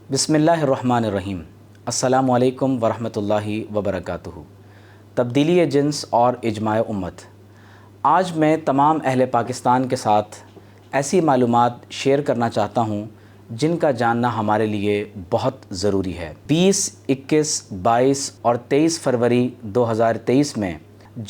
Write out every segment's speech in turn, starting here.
بسم اللہ الرحمن الرحیم۔ السلام علیکم ورحمۃ اللہ وبرکاتہ۔ تبدیلی جنس اور اجماع امت۔ آج میں تمام اہل پاکستان کے ساتھ ایسی معلومات شیئر کرنا چاہتا ہوں جن کا جاننا ہمارے لیے بہت ضروری ہے۔ 20، 21، 22 اور 23 فروری 2023 میں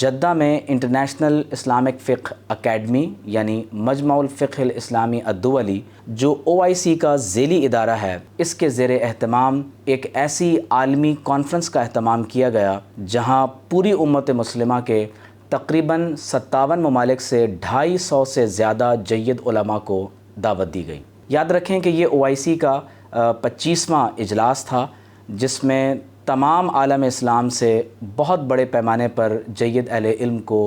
جدہ میں انٹرنیشنل اسلامک فقہ اکیڈمی یعنی مجمع الفقہ الاسلامی الدولی جو OIC کا ذیلی ادارہ ہے، اس کے زیر اہتمام ایک ایسی عالمی کانفرنس کا اہتمام کیا گیا جہاں پوری امت مسلمہ کے تقریباً 57 ممالک سے 250 سے زیادہ جید علماء کو دعوت دی گئی۔ یاد رکھیں کہ یہ OIC کا 25واں اجلاس تھا جس میں تمام عالم اسلام سے بہت بڑے پیمانے پر جید اہل علم کو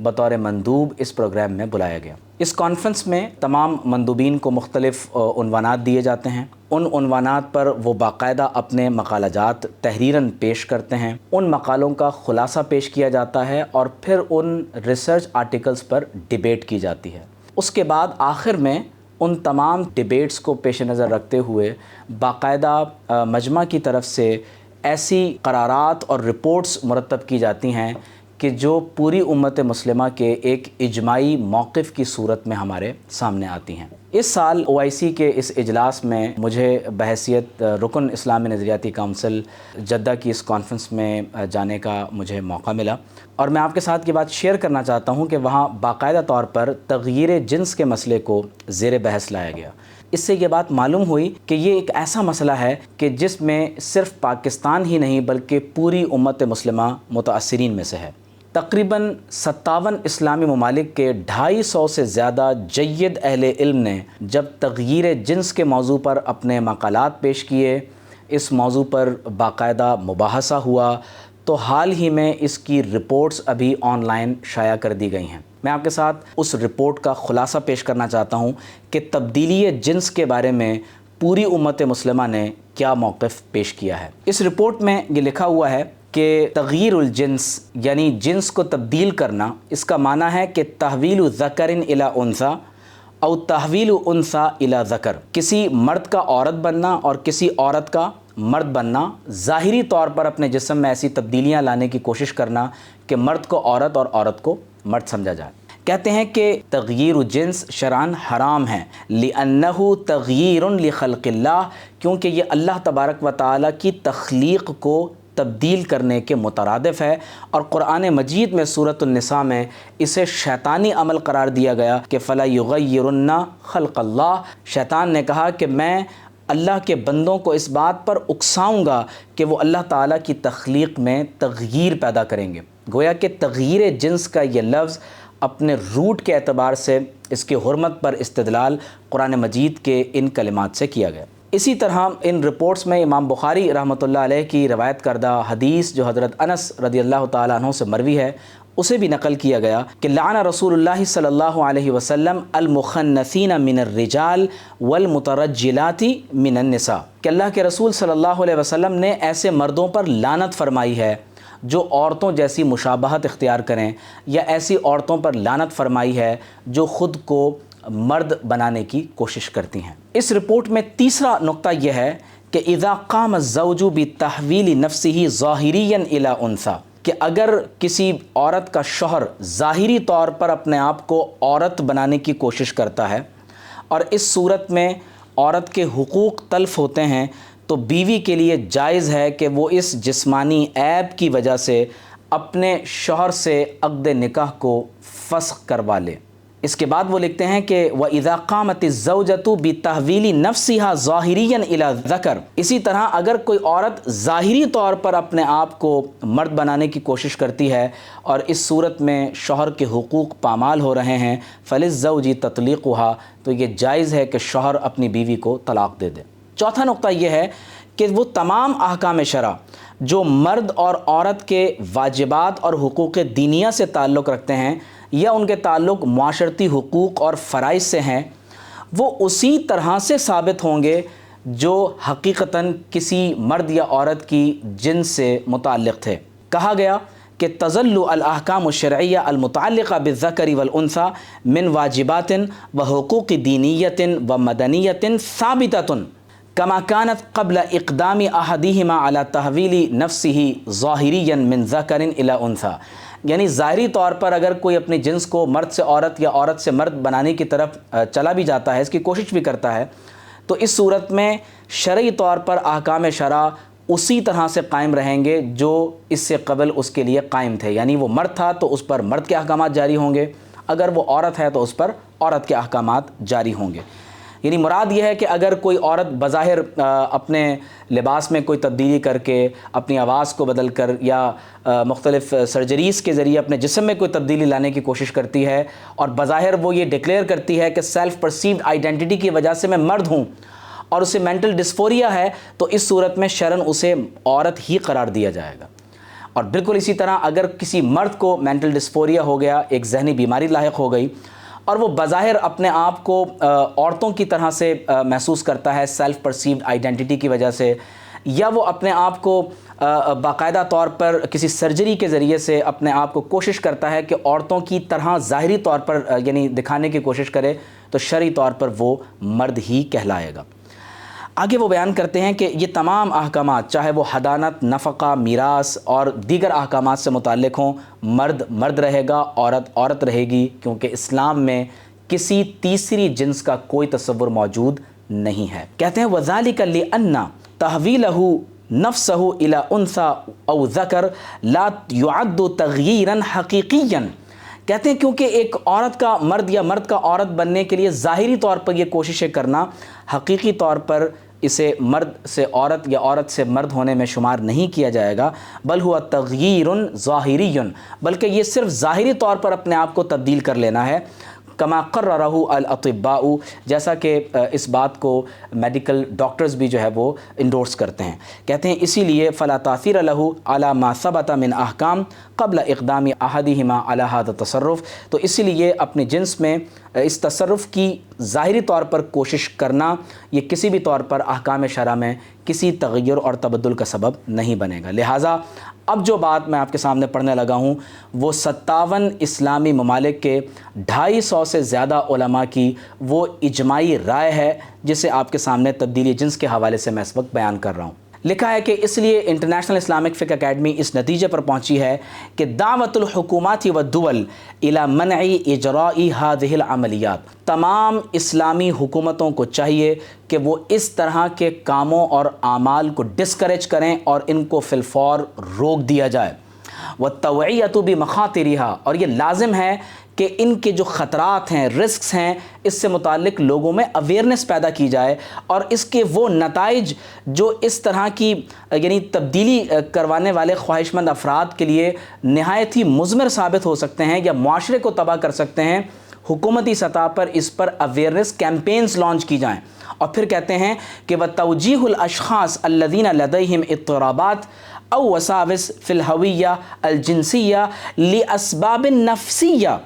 بطور مندوب اس پروگرام میں بلایا گیا۔ اس کانفرنس میں تمام مندوبین کو مختلف عنوانات دیے جاتے ہیں۔ ان عنوانات پر وہ باقاعدہ اپنے مقالہ جات تحریراً پیش کرتے ہیں۔ ان مقالوں کا خلاصہ پیش کیا جاتا ہے اور پھر in research articles per debate کی جاتی ہے۔ اس کے بعد آخر میں ان تمام ڈیبیٹس کو پیش نظر رکھتے ہوئے باقاعدہ مجمع کی طرف سے ایسی قرارات اور رپورٹس مرتب کی جاتی ہیں کہ جو پوری امت مسلمہ کے ایک اجماعی موقف کی صورت میں ہمارے سامنے آتی ہیں۔ اس سال OIC کے اس اجلاس میں مجھے بحیثیت رکن اسلامی نظریاتی کونسل جدہ کی اس کانفرنس میں جانے کا مجھے موقع ملا، اور میں آپ کے ساتھ یہ بات شیئر کرنا چاہتا ہوں کہ وہاں باقاعدہ طور پر تغییر جنس کے مسئلے کو زیر بحث لایا گیا۔ اس سے یہ بات معلوم ہوئی کہ یہ ایک ایسا مسئلہ ہے کہ جس میں صرف پاکستان ہی نہیں بلکہ پوری امت مسلمہ متاثرین میں سے ہے۔ تقریباً 57 اسلامی ممالک کے 250 سے زیادہ جید اہل علم نے جب تغییر جنس کے موضوع پر اپنے مقالات پیش کیے، اس موضوع پر باقاعدہ مباحثہ ہوا، تو حال ہی میں اس کی رپورٹس ابھی آن لائن شائع کر دی گئی ہیں۔ میں آپ کے ساتھ اس رپورٹ کا خلاصہ پیش کرنا چاہتا ہوں کہ تبدیلی جنس کے بارے میں پوری امت مسلمہ نے کیا موقف پیش کیا ہے۔ اس رپورٹ میں یہ لکھا ہوا ہے کہ تغییر الجنس یعنی جنس کو تبدیل کرنا، اس کا معنی ہے کہ تحویل ذکر الی انثی او تحویل انثی الی ذکر، کسی مرد کا عورت بننا اور کسی عورت کا مرد بننا، ظاہری طور پر اپنے جسم میں ایسی تبدیلیاں لانے کی کوشش کرنا کہ مرد کو عورت اور عورت کو مرد سمجھا جائے۔ کہتے ہیں کہ تغییر جنس شرعاً حرام ہے، لِأَنَّهُ تَغْيِيرٌ لِخَلْقِ اللَّهِ، کیونکہ یہ اللہ تبارک و تعالیٰ کی تخلیق کو تبدیل کرنے کے مترادف ہے، اور قرآن مجید میں سورۃ النساء میں اسے شیطانی عمل قرار دیا گیا کہ فَلَا يُغَيِّرُنَّ خَلْقَ اللَّهِ۔ شیطان نے کہا کہ میں اللہ کے بندوں کو اس بات پر اکساؤں گا کہ وہ اللہ تعالیٰ کی تخلیق میں تغییر پیدا کریں گے۔ گویا کہ تغییر جنس کا یہ لفظ اپنے روٹ کے اعتبار سے اس کی حرمت پر استدلال قرآن مجید کے ان کلمات سے کیا گیا۔ اسی طرح ان رپورٹس میں امام بخاری رحمۃ اللہ علیہ کی روایت کردہ حدیث جو حضرت انس رضی اللہ تعالیٰ عنہ سے مروی ہے، اسے بھی نقل کیا گیا کہ لعن رسول اللہ صلی اللہ علیہ وسلم المخنثین من الرجال والمترجلات من النساء، کہ اللہ کے رسول صلی اللہ علیہ وسلم نے ایسے مردوں پر لعنت فرمائی ہے جو عورتوں جیسی مشابہت اختیار کریں، یا ایسی عورتوں پر لعنت فرمائی ہے جو خود کو مرد بنانے کی کوشش کرتی ہیں۔ اس رپورٹ میں تیسرا نقطہ یہ ہے کہ اذا قام الزوج بتحویل نفسه ظاہریا الی انثی، کہ اگر کسی عورت کا شوہر ظاہری طور پر اپنے آپ کو عورت بنانے کی کوشش کرتا ہے اور اس صورت میں عورت کے حقوق تلف ہوتے ہیں، تو بیوی کے لیے جائز ہے کہ وہ اس جسمانی عیب کی وجہ سے اپنے شوہر سے عقد نکاح کو فسخ کروا لے۔ اس کے بعد وہ لکھتے ہیں کہ وَإِذَا قَامَتِ الزَّوْجَةُ بِتَحْوِيلِ نَفْسِهَا ظَاهِرِيًّا إِلَى ذَكَرٍ، اسی طرح اگر کوئی عورت ظاہری طور پر اپنے آپ کو مرد بنانے کی کوشش کرتی ہے اور اس صورت میں شوہر کے حقوق پامال ہو رہے ہیں، فَلِلزَّوْجِ تَطْلِيقُهَا، تو یہ جائز ہے کہ شوہر اپنی بیوی کو طلاق دے دے۔ چوتھا نقطہ یہ ہے کہ وہ تمام احکام شرع جو مرد اور عورت کے واجبات اور حقوق دینیہ سے تعلق رکھتے ہیں یا ان کے تعلق معاشرتی حقوق اور فرائض سے ہیں، وہ اسی طرح سے ثابت ہوں گے جو حقیقتاً کسی مرد یا عورت کی جنس سے متعلق تھے۔ کہا گیا کہ تظل الاحکام الشرعیہ المتعلقہ بالذکر والانثی من واجبات و حقوق دینیت و مدنیت ثابتۃ، کما کانت قبل اقدام احدہما علی تحویل نفسہ ظاہریا من ذکر الی انثی، یعنی ظاہری طور پر اگر کوئی اپنے جنس کو مرد سے عورت یا عورت سے مرد بنانے کی طرف چلا بھی جاتا ہے، اس کی کوشش بھی کرتا ہے، تو اس صورت میں شرعی طور پر احکام شرع اسی طرح سے قائم رہیں گے جو اس سے قبل اس کے لیے قائم تھے، یعنی وہ مرد تھا تو اس پر مرد کے احکامات جاری ہوں گے، اگر وہ عورت ہے تو اس پر عورت کے احکامات جاری ہوں گے۔ یعنی مراد یہ ہے کہ اگر کوئی عورت بظاہر اپنے لباس میں کوئی تبدیلی کر کے، اپنی آواز کو بدل کر یا مختلف سرجریز کے ذریعے اپنے جسم میں کوئی تبدیلی لانے کی کوشش کرتی ہے اور بظاہر وہ یہ ڈکلیئر کرتی ہے کہ سیلف پرسیوڈ آئیڈینٹی کی وجہ سے میں مرد ہوں اور اسے مینٹل ڈسفوریا ہے، تو اس صورت میں شرعاً اسے عورت ہی قرار دیا جائے گا۔ اور بالکل اسی طرح اگر کسی مرد کو مینٹل ڈسفوریا ہو گیا، ایک ذہنی بیماری لاحق ہو گئی اور وہ بظاہر اپنے آپ کو عورتوں کی طرح سے محسوس کرتا ہے سیلف پرسیوڈ آئیڈینٹی کی وجہ سے، یا وہ اپنے آپ کو باقاعدہ طور پر کسی سرجری کے ذریعے سے اپنے آپ کو کوشش کرتا ہے کہ عورتوں کی طرح ظاہری طور پر یعنی دکھانے کی کوشش کرے، تو شرعی طور پر وہ مرد ہی کہلائے گا۔ آگے وہ بیان کرتے ہیں کہ یہ تمام احکامات چاہے وہ حضانت، نفقہ، میراث اور دیگر احکامات سے متعلق ہوں، مرد مرد رہے گا، عورت عورت رہے گی، کیونکہ اسلام میں کسی تیسری جنس کا کوئی تصور موجود نہیں ہے۔ کہتے ہیں وَذَلِكَ لِأَنَّ تَحْوِيلَهُ نَفْسَهُ إِلَى أُنثى أَوْ ذَكَرٍ لَا يُعَدُّ تَغْيِيرًا حَقِيقِيًّا، کہتے ہیں کیونکہ ایک عورت کا مرد یا مرد کا عورت بننے کے لیے ظاہری طور پر یہ کوششیں کرنا حقیقی طور پر اسے مرد سے عورت یا عورت سے مرد ہونے میں شمار نہیں کیا جائے گا، بل ہوا تغییر ظاہری، بلکہ یہ صرف ظاہری طور پر اپنے آپ کو تبدیل کر لینا ہے، کما قررہ الاطباء، جیسا کہ اس بات کو میڈیکل ڈاکٹرز بھی جو ہے وہ انڈورس کرتے ہیں۔ کہتے ہیں اسی لیے فلا تاثیر له علی ما ثبت من احکام قبل اقدام احدہما علی هذا التصرف، تو اسی لیے اپنے جنس میں اس تصرف کی ظاہری طور پر کوشش کرنا یہ کسی بھی طور پر احکام شرع میں کسی تغیر اور تبدل کا سبب نہیں بنے گا۔ لہٰذا اب جو بات میں آپ کے سامنے پڑھنے لگا ہوں وہ 57 اسلامی ممالک کے 250 سے زیادہ علماء کی وہ اجماعی رائے ہے جسے آپ کے سامنے تبدیلی جنس کے حوالے سے میں اس وقت بیان کر رہا ہوں۔ لکھا ہے کہ اس لیے انٹرنیشنل اسلامک فقہ اکیڈمی اس نتیجے پر پہنچی ہے کہ دعوت الحکومات والدول الی منع اجراء هذه العملیات، تمام اسلامی حکومتوں کو چاہیے کہ وہ اس طرح کے کاموں اور اعمال کو ڈسکریج کریں اور ان کو فی الفور روک دیا جائے۔ والتوعیۃ بمخاطرها، اور یہ لازم ہے کہ ان کے جو خطرات ہیں، رسکس ہیں، اس سے متعلق لوگوں میں اویئرنیس پیدا کی جائے اور اس کے وہ نتائج جو اس طرح کی یعنی تبدیلی کروانے والے خواہش مند افراد کے لیے نہایت ہی مضمر ثابت ہو سکتے ہیں یا معاشرے کو تباہ کر سکتے ہیں، حکومتی سطح پر اس پر اویئرنیس کیمپینز لانچ کی جائیں۔ اور پھر کہتے ہیں کہ وَتَوْجِيهُ الْأَشْخَاصِ الَّذِينَ لَدَيْهِمْ اضطرابات او وساوس فی الہویہ الجنسیہ لِأَسْبَابٍ نَفْسِیَّہ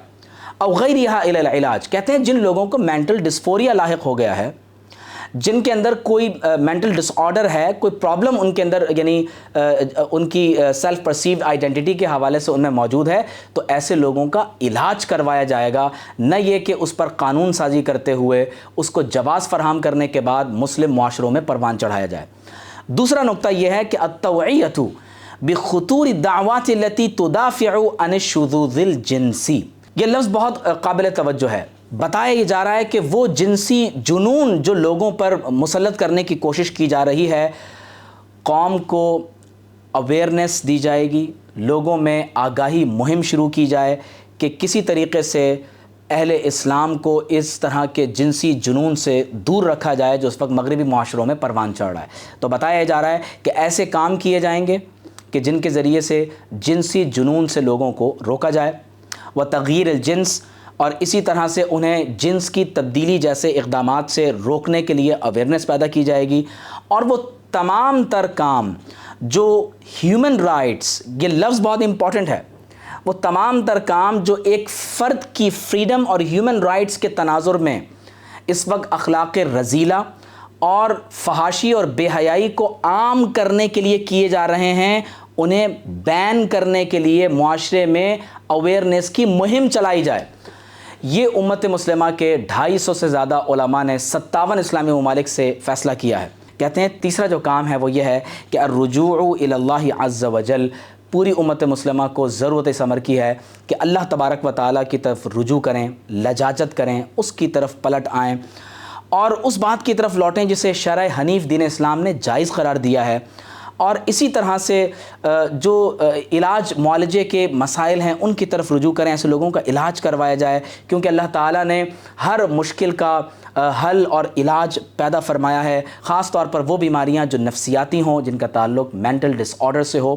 او غیرہا الی العلاج، کہتے ہیں جن لوگوں کو مینٹل ڈسفوریا لاحق ہو گیا ہے، جن کے اندر کوئی مینٹل ڈس آرڈر ہے، کوئی پرابلم ان کے اندر یعنی ان کی سیلف پرسیوڈ آئیڈینٹی کے حوالے سے ان میں موجود ہے، تو ایسے لوگوں کا علاج کروایا جائے گا، نہ یہ کہ اس پر قانون سازی کرتے ہوئے اس کو جواز فراہم کرنے کے بعد مسلم معاشروں میں پروان چڑھایا جائے۔ دوسرا نقطہ یہ ہے کہ التوعیۃ بخطور الدعوات التي تدافع عن الشذوذ الجنسی، یہ لفظ بہت قابل توجہ ہے۔ بتایا جا رہا ہے کہ وہ جنسی جنون جو لوگوں پر مسلط کرنے کی کوشش کی جا رہی ہے، قوم کو اویئرنیس دی جائے گی، لوگوں میں آگاہی مہم شروع کی جائے کہ کسی طریقے سے اہل اسلام کو اس طرح کے جنسی جنون سے دور رکھا جائے جو اس وقت مغربی معاشروں میں پروان چڑھ رہا ہے۔ تو بتایا جا رہا ہے کہ ایسے کام کیے جائیں گے کہ جن کے ذریعے سے جنسی جنون سے لوگوں کو روکا جائے، و تغییر الجنس، اور اسی طرح سے انہیں جنس کی تبدیلی جیسے اقدامات سے روکنے کے لیے اویئرنیس پیدا کی جائے گی، اور وہ تمام تر کام جو ہیومن رائٹس، یہ لفظ بہت امپورٹنٹ ہے، وہ تمام تر کام جو ایک فرد کی فریڈم اور ہیومن رائٹس کے تناظر میں اس وقت اخلاق رذیلہ اور فحاشی اور بے حیائی کو عام کرنے کے لیے کیے جا رہے ہیں، انہیں بین کرنے کے لیے معاشرے میں اویئرنیس کی مہم چلائی جائے۔ یہ امت مسلمہ کے 250 سے زیادہ علماء نے 57 اسلامی ممالک سے فیصلہ کیا ہے۔ کہتے ہیں تیسرا جو کام ہے وہ یہ ہے کہ الرجوع الی اللہ عز وجل، پوری امت مسلمہ کو ضرورت اس امر کی ہے کہ اللہ تبارک و تعالیٰ کی طرف رجوع کریں، لجاجت کریں، اس کی طرف پلٹ آئیں اور اس بات کی طرف لوٹیں جسے شرع حنیف دین اسلام نے جائز قرار دیا ہے، اور اسی طرح سے جو علاج معالجے کے مسائل ہیں ان کی طرف رجوع کریں، ایسے لوگوں کا علاج کروایا جائے، کیونکہ اللہ تعالیٰ نے ہر مشکل کا حل اور علاج پیدا فرمایا ہے، خاص طور پر وہ بیماریاں جو نفسیاتی ہوں، جن کا تعلق مینٹل ڈس آرڈر سے ہو۔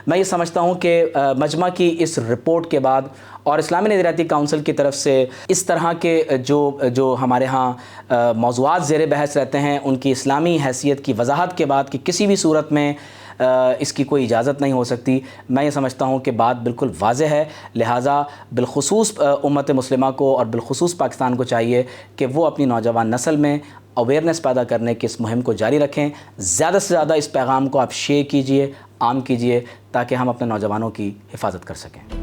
میں یہ سمجھتا ہوں کہ مجمع کی اس رپورٹ کے بعد اور اسلامی نظریاتی کونسل کی طرف سے اس طرح کے جو ہمارے ہاں موضوعات زیر بحث رہتے ہیں ان کی اسلامی حیثیت کی وضاحت کے بعد کہ کسی بھی صورت میں اس کی کوئی اجازت نہیں ہو سکتی، میں یہ سمجھتا ہوں کہ بات بالکل واضح ہے، لہٰذا بالخصوص امت مسلمہ کو اور بالخصوص پاکستان کو چاہیے کہ وہ اپنی نوجوان نسل میں اویئرنیس پیدا کرنے کی اس مہم کو جاری رکھیں، زیادہ سے زیادہ اس پیغام کو آپ شیئر کیجئے، عام کیجئے، تاکہ ہم اپنے نوجوانوں کی حفاظت کر سکیں۔